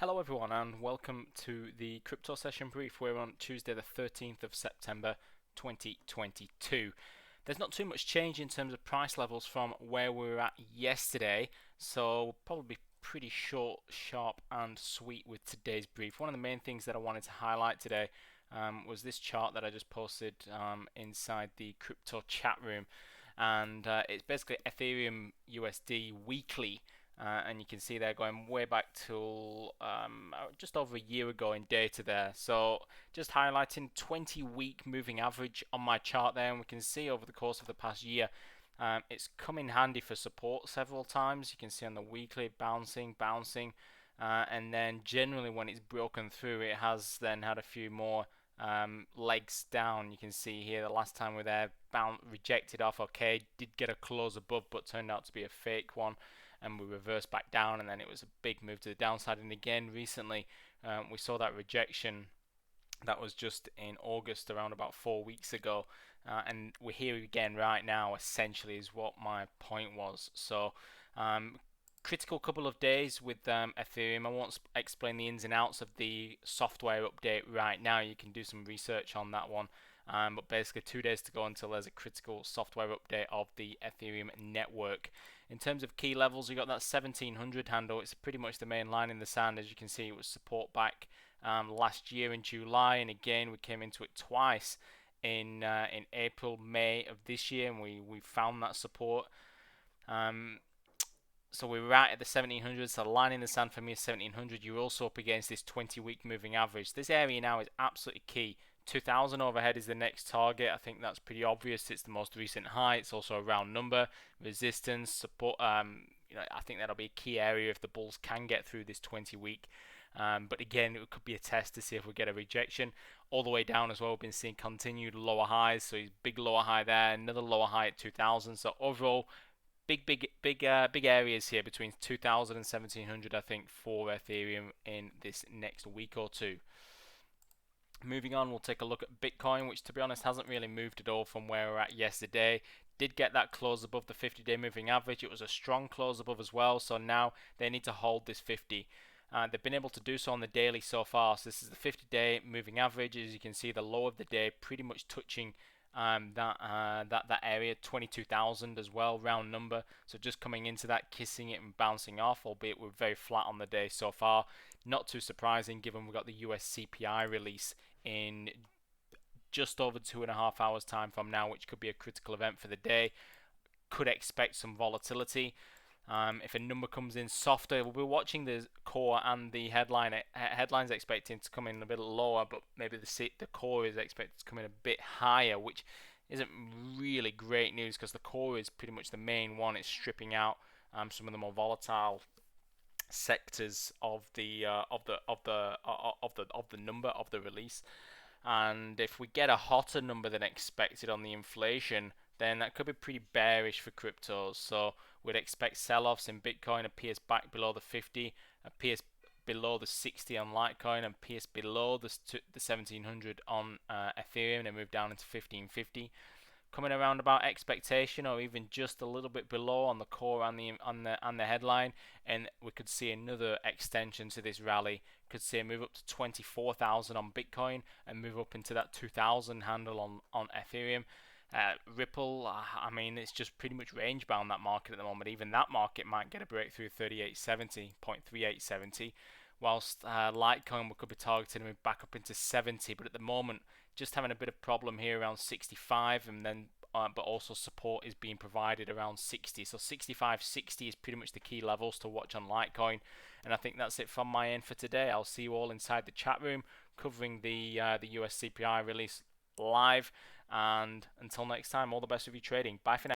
Hello everyone and welcome to the crypto session brief. We're on Tuesday the 13th of September 2022. There's not too much change in terms of price levels from where we were at yesterday, so we'll probably be pretty short, sharp and sweet with today's brief. One of the main things that I wanted to highlight today was this chart that I just posted inside the crypto chat room, and it's basically Ethereum USD weekly. And you can see they're going way back till just over a year ago in data there. So just highlighting 20-week moving average on my chart there, and we can see over the course of the past year, it's come in handy for support several times. You can see on the weekly bouncing, and then generally when it's broken through, it has then had a few more legs down. You can see here the last time we were there, rejected off. Okay, did get a close above, but turned out to be a fake one. And we reversed back down, and then it was a big move to the downside. And again, recently, we saw that rejection. That was just in August, around about 4 weeks ago, and we're here again right now. Essentially, is what my point was. So, critical couple of days with Ethereum. I won't explain the ins and outs of the software update right now. You can do some research on that one. But basically 2 days to go until there's a critical software update of the Ethereum network. In terms of key levels, you got that 1700 handle. It's pretty much the main line in the sand. As you can see, it was support back last year in July, and again we came into it twice in April, May of this year, and we found that support. So we're right at the 1700, so the line in the sand for me is 1700. You're also up against this 20-week moving average. This area now is absolutely key. 2000 overhead is the next target. I think that's pretty obvious. It's the most recent high. It's also a round number. Resistance, support. I think that'll be a key area if the bulls can get through this 20-week. But again, it could be a test to see if we get a rejection. All the way down as well, we've been seeing continued lower highs. So big lower high there, another lower high at 2000. So overall, big areas here between 2000 and 1700. I think for Ethereum in this next week or two. Moving on, we'll take a look at Bitcoin, which to be honest hasn't really moved at all from where we were at yesterday. Did get that close above the 50-day moving average. It was a strong close above as well, so now they need to hold this 50. They've been able to do so on the daily so far. So this is the 50-day moving average. As you can see, the low of the day pretty much touching that area, 22,000 as well, round number. So just coming into that, kissing it and bouncing off, albeit we're very flat on the day so far. Not too surprising given we've got the US CPI release in just over 2.5 hours time from now, which could be a critical event for the day. Could expect some volatility. If a number comes in softer, we'll be watching the core and the headline. Headline's expecting to come in a bit lower, but maybe the core is expected to come in a bit higher, which isn't really great news because the core is pretty much the main one. It's stripping out some of the more volatile sectors of the number of the release. And if we get a hotter number than expected on the inflation, then that could be pretty bearish for cryptos. So we'd expect sell-offs in Bitcoin appears back below the 50, appears below the 60 on Litecoin, and appears below the 1700 on Ethereum, and move down into 1550. Coming around about expectation, or even just a little bit below on the core and the headline, and we could see another extension to this rally. Could see a move up to 24,000 on Bitcoin and move up into that 2,000 handle on Ethereum. Ripple, I mean, it's just pretty much range bound, that market at the moment. Even that market might get a breakthrough 3870, 0.3870, whilst Litecoin we could be targeting to move back up into 70, but at the moment just having a bit of problem here around 65, and then but also support is being provided around 60. So 65, 60 is pretty much the key levels to watch on Litecoin. And I think that's it from my end for today. I'll see you all inside the chat room covering the US CPI release live. And until next time, all the best with your trading. Bye for now.